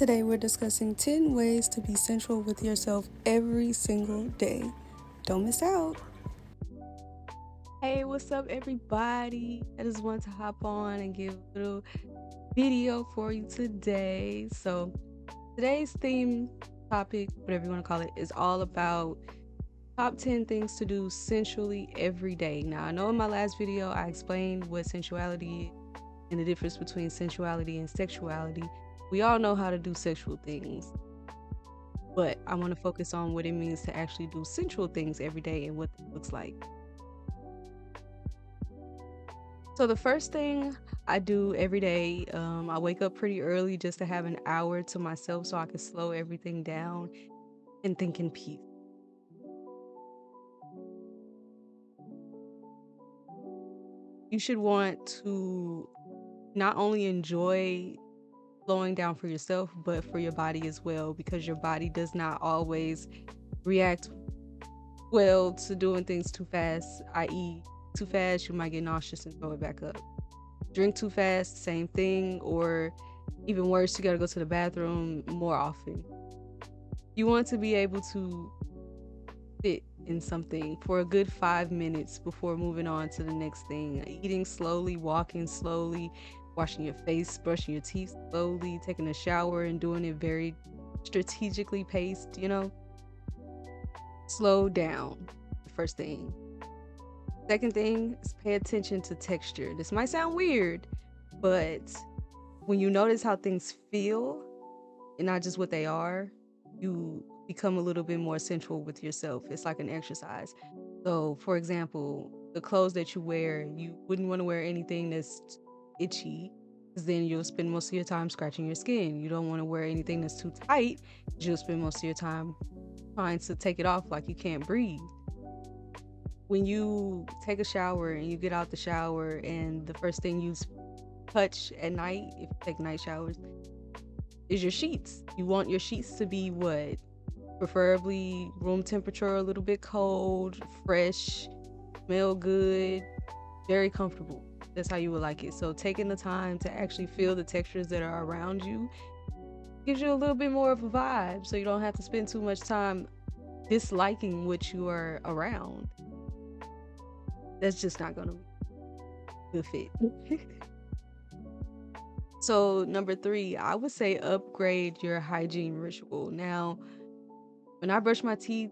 Today we're discussing 10 ways to be sensual with yourself every single day. Don't miss out. Hey, what's up, everybody? I just want to hop on and give a little video for you today. So, today's theme topic, whatever you want to call it, is all about top 10 things to do sensually every day. Now, I know in my last video I explained what sensuality is and the difference between sensuality and sexuality. We all know how to do sexual things, but I want to focus on what it means to actually do sensual things every day and what that looks like. So the first thing I do every day, I wake up pretty early just to have an hour to myself so I can slow everything down and think in peace. You should want to not only enjoy slowing down for yourself, but for your body as well, because your body does not always react well to doing things too fast, i.e., too fast, you might get nauseous and throw it back up. Drink too fast, same thing, or even worse, you gotta go to the bathroom more often. You want to be able to sit in something for a good 5 minutes before moving on to the next thing. Eating slowly, walking slowly, washing your face, brushing your teeth slowly, taking a shower, and doing it very strategically paced. Slow down. The first thing. Second thing is pay attention to texture. This might sound weird, but when you notice how things feel and not just what they are, you become a little bit more sensual with yourself. It's like an exercise. So, for example, the clothes that you wear, you wouldn't want to wear anything that's itchy because then you'll spend most of your time scratching your skin. You don't want to wear anything that's too tight because you'll spend most of your time trying to take it off like you can't breathe. When you take a shower and you get out the shower, and the first thing you touch at night, if you take night showers, is your sheets. You want your sheets to be what? Preferably room temperature, a little bit cold, fresh, smell good, very comfortable. That's how you would like it. So taking the time to actually feel the textures that are around you gives you a little bit more of a vibe, so you don't have to spend too much time disliking what you are around. That's just not gonna be a good fit. So number three, I would say upgrade your hygiene ritual. Now, when I brush my teeth,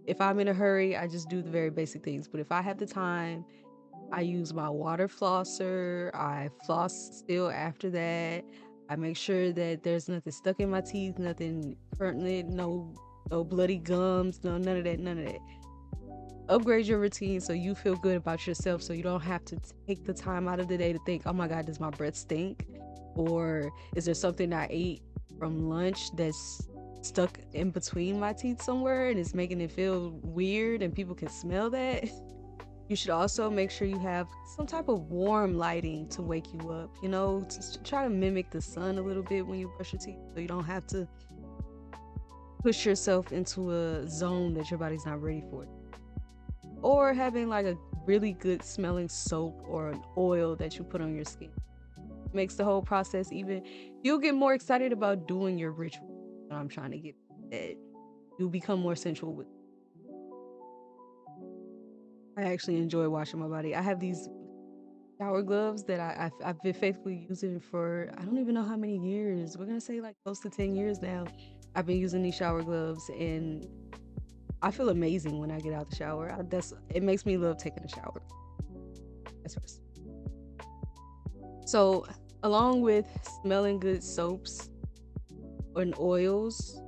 if I'm in a hurry, I just do the very basic things. But if I have the time, I use my water flosser. I floss still after that. I make sure that there's nothing stuck in my teeth, nothing pertinent, no bloody gums, no none of that, none of that. Upgrade your routine so you feel good about yourself, so you don't have to take the time out of the day to think, oh my God, does my breath stink? Or is there something I ate from lunch that's stuck in between my teeth somewhere and it's making it feel weird and people can smell that? You should also make sure you have some type of warm lighting to wake you up, to try to mimic the sun a little bit when you brush your teeth so you don't have to push yourself into a zone that your body's not ready for. Or having like a really good smelling soap or an oil that you put on your skin makes the whole process even, you'll get more excited about doing your ritual. What I'm trying to get at, you'll become more sensual with. I actually enjoy washing my body. I have these shower gloves that I've been faithfully using for, I don't even know how many years. We're gonna say like close to 10 years now. I've been using these shower gloves and I feel amazing when I get out the shower. It makes me love taking a shower. That's first. So, along with smelling good soaps and oils,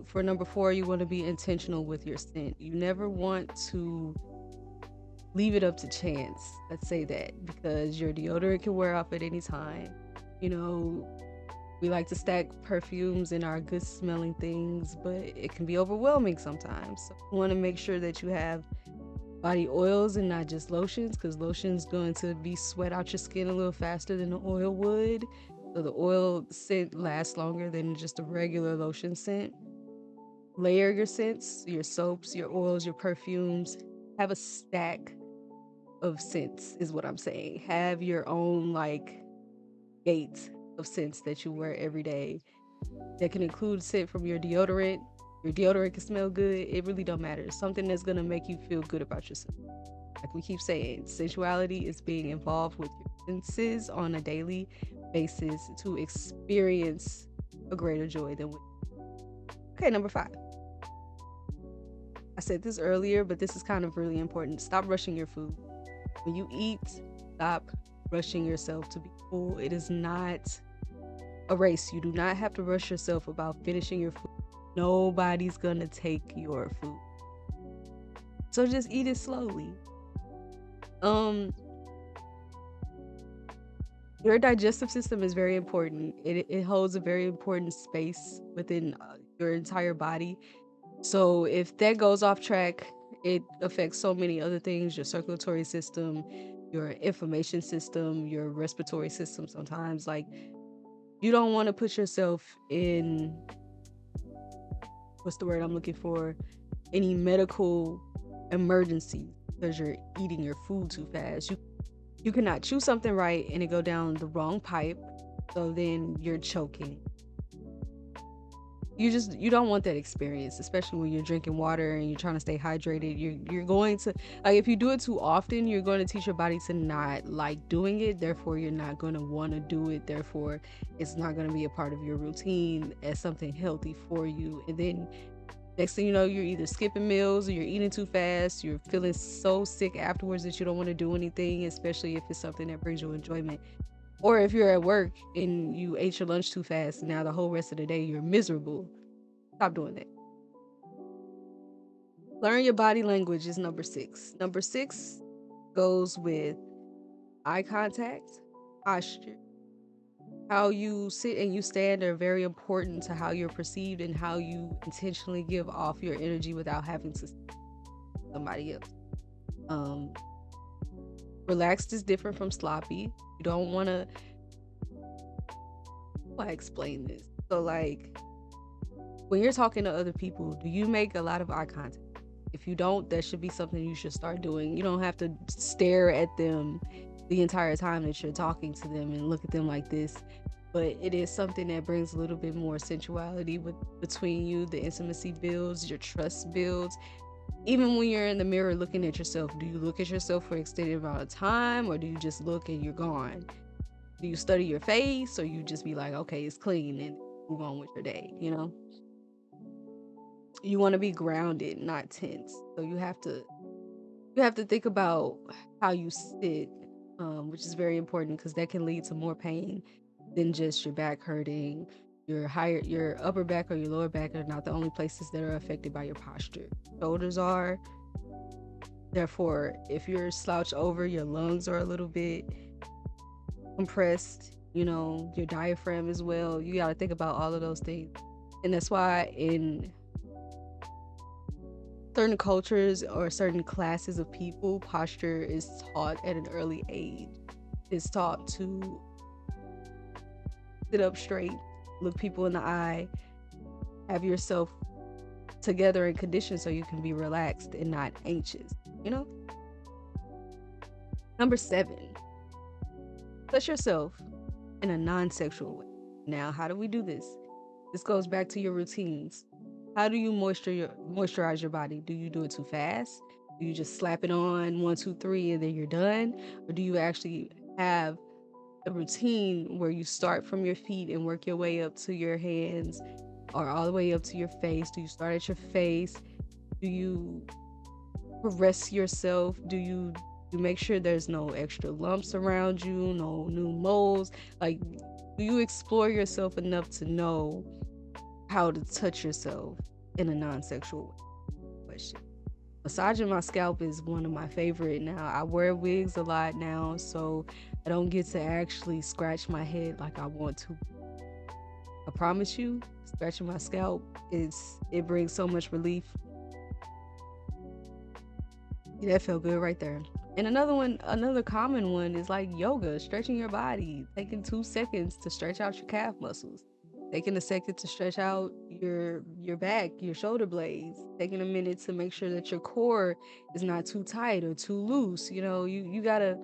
for number four, you want to be intentional with your scent. You never want to leave it up to chance. Let's say that, because your deodorant can wear off at any time. You know, we like to stack perfumes in our good smelling things, but it can be overwhelming sometimes. So you want to make sure that you have body oils and not just lotions, because lotion's going to be sweat out your skin a little faster than the oil would. So the oil scent lasts longer than just a regular lotion scent. Layer your scents, your soaps, your oils, your perfumes. Have a stack of scents is what I'm saying. Have your own like gate of scents that you wear every day. That can include scent from your deodorant. Your deodorant can smell good. It really don't matter. Something that's gonna make you feel good about yourself. Like we keep saying, sensuality is being involved with your senses on a daily basis to experience a greater joy than what. Okay, number 5. I said this earlier, but this is kind of really important. Stop rushing your food. When you eat, stop rushing yourself to be full. It is not a race. You do not have to rush yourself about finishing your food. Nobody's gonna take your food. So just eat it slowly. Um, your digestive system is very important. It holds a very important space within your entire body. So if that goes off track, it affects so many other things, your circulatory system, your inflammation system, your respiratory system sometimes. Like you don't want to put yourself in what's the word I'm looking for? Any medical emergency because you're eating your food too fast. You cannot chew something right and it go down the wrong pipe. So then you're choking. You don't want that experience, especially when you're drinking water and you're trying to stay hydrated. You're going to, like, if you do it too often, you're going to teach your body to not like doing it. Therefore you're not going to want to do it. Therefore it's not going to be a part of your routine as something healthy for you. And then next thing you know, you're either skipping meals or you're eating too fast. You're feeling so sick afterwards that you don't want to do anything, especially if it's something that brings you enjoyment. Or if you're at work and you ate your lunch too fast, and now the whole rest of the day you're miserable. Stop doing that. Learn your body language is number 6. Number 6 goes with eye contact, posture. How you sit and you stand are very important to how you're perceived and how you intentionally give off your energy without having to somebody else. Um, Relaxed is different from sloppy. You don't want to. How do I explain this? So, like, when you're talking to other people, do you make a lot of eye contact? If you don't, that should be something you should start doing. You don't have to stare at them the entire time that you're talking to them and look at them like this. But it is something that brings a little bit more sensuality between you. The intimacy builds, your trust builds. Even when you're in the mirror looking at yourself, do you look at yourself for an extended amount of time or do you just look and you're gone? Do you study your face or you just be like, okay, it's clean and move on with your day, you know? You want to be grounded, not tense. So you have to think about how you sit, which is very important because that can lead to more pain than just your back hurting. Your upper back or your lower back are not the only places that are affected by your posture. Shoulders are. Therefore, if you're slouched over, your lungs are a little bit compressed, your diaphragm as well. You got to think about all of those things. And that's why in certain cultures or certain classes of people, posture is taught at an early age. It's taught to sit up straight, look people in the eye, have yourself together and conditioned so you can be relaxed and not anxious, you know? Number 7, touch yourself in a non-sexual way. Now, how do we do this? This goes back to your routines. How do you moisturize your body? Do you do it too fast? Do you just slap it on 1, 2, 3 and then you're done? Or do you actually have a routine where you start from your feet and work your way up to your hands or all the way up to your face? Do you start at your face? Do you caress yourself? Do you make sure there's no extra lumps around you, no new moles? Like, do you explore yourself enough to know how to touch yourself in a non-sexual way? Massaging my scalp is one of my favorite now. I wear wigs a lot now, so I don't get to actually scratch my head like I want to. I promise you, scratching my scalp it brings so much relief. Yeah, that felt good right there. And another common one is like yoga, stretching your body, taking 2 seconds to stretch out your calf muscles, taking a second to stretch out your back, your shoulder blades, taking a minute to make sure that your core is not too tight or too loose. You gotta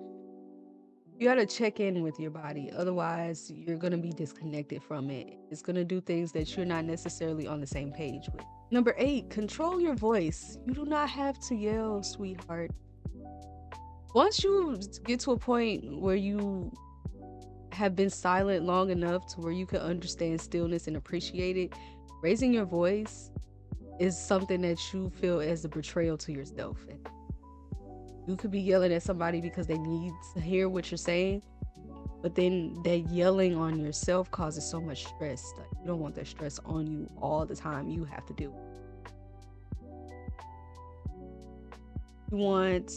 You gotta check in with your body. Otherwise, you're gonna be disconnected from it. It's gonna do things that you're not necessarily on the same page with. Number 8, control your voice. You do not have to yell, sweetheart. Once you get to a point where you have been silent long enough to where you can understand stillness and appreciate it, raising your voice is something that you feel as a betrayal to yourself. You could be yelling at somebody because they need to hear what you're saying, but then that yelling on yourself causes so much stress. Like, you don't want that stress on you all the time. You have to deal with it. You want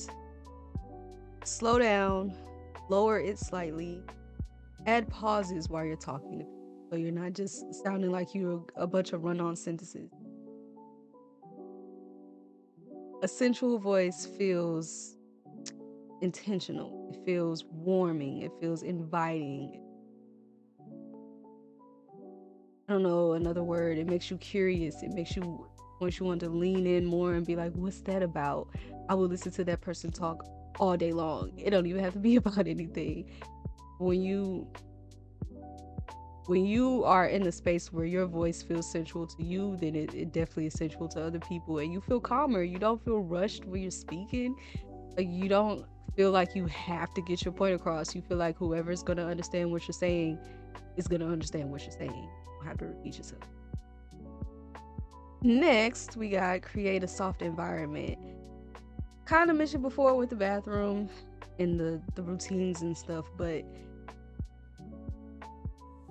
slow down, lower it slightly, add pauses while you're talking to people, so you're not just sounding like you're a bunch of run-on sentences. A sensual voice feels intentional. It feels warming. It feels inviting. I don't know another word. It makes you curious. It makes you want to lean in more and be like, what's that about? I will listen to that person talk all day long. It don't even have to be about anything. When you are in a space where your voice feels sensual to you, then it definitely is sensual to other people, and you feel calmer. You don't feel rushed when you're speaking. Like, you don't feel like you have to get your point across. You feel like whoever's gonna understand what you're saying is gonna understand what you're saying. You don't have to repeat yourself. Next, we got create a soft environment. Kind of mentioned before with the bathroom and the routines and stuff, but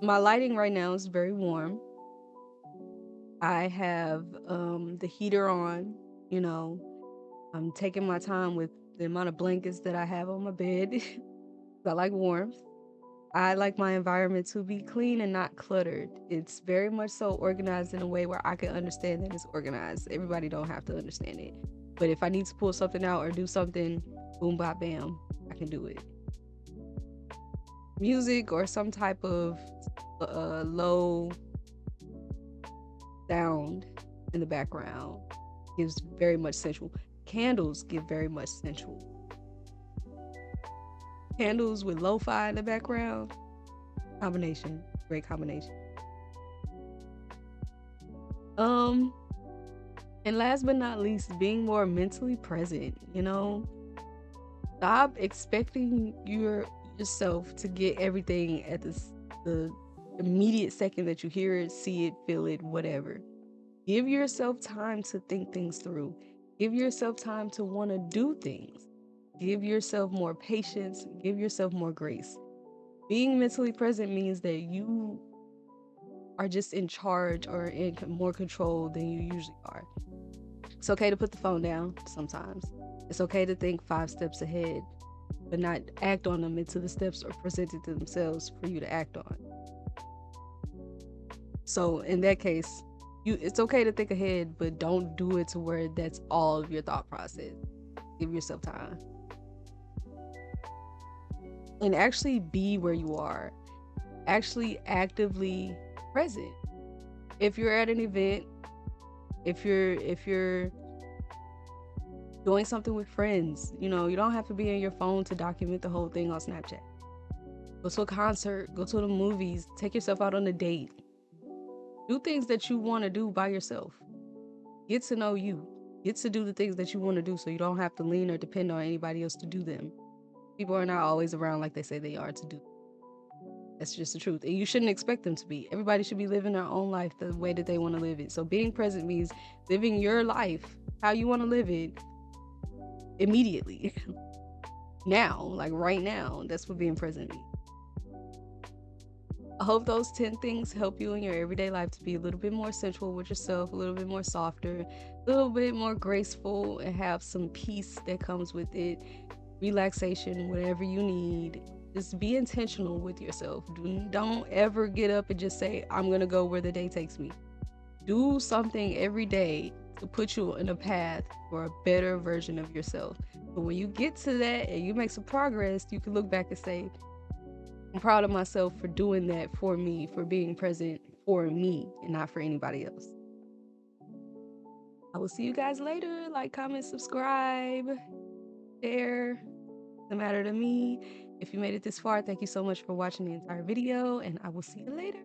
my lighting right now is very warm. I have the heater on, you know. I'm taking my time with the amount of blankets that I have on my bed. I like warmth. I like my environment to be clean and not cluttered. It's very much so organized in a way where I can understand that it's organized. Everybody don't have to understand it. But if I need to pull something out or do something, boom, bop, bam, I can do it. Music or some type of low sound in the background gives very much sensual. Candles give very much sensual. Candles with lo-fi in the background, combination, great combination. And last but not least, being more mentally present, stop expecting yourself to get everything at the immediate second that you hear it, see it, feel it, whatever. Give yourself time to think things through. Give yourself time to want to do things. Give yourself more patience. Give yourself more grace. Being mentally present means that you are just in charge or in more control than you usually are. It's okay to put the phone down sometimes. It's okay to think 5 steps ahead, but not act on them until the steps are presented to themselves for you to act on. So in that case, it's okay to think ahead, but don't do it to where that's all of your thought process. Give yourself time. And actually be where you are. Actually actively present. If you're at an event, if you're doing something with friends, you don't have to be on your phone to document the whole thing on Snapchat. Go to a concert, go to the movies, take yourself out on a date. Do things that you want to do by yourself. Get to know you. Get to do the things that you want to do so you don't have to lean or depend on anybody else to do them. People are not always around like they say they are to do. That's just the truth. And you shouldn't expect them to be. Everybody should be living their own life the way that they want to live it. So being present means living your life how you want to live it immediately. Now, like right now. That's what being present means. I hope those 10 things help you in your everyday life to be a little bit more sensual with yourself, a little bit more softer, a little bit more graceful, and have some peace that comes with it, relaxation, whatever you need. Just be intentional with yourself. Don't ever get up and just say, I'm going to go where the day takes me. Do something every day to put you in a path for a better version of yourself. But when you get to that and you make some progress, you can look back and say, I'm proud of myself for doing that for me, for being present for me and not for anybody else. I will see you guys later. Like, comment, subscribe, share. Doesn't matter to me. If you made it this far, thank you so much for watching the entire video, and I will see you later.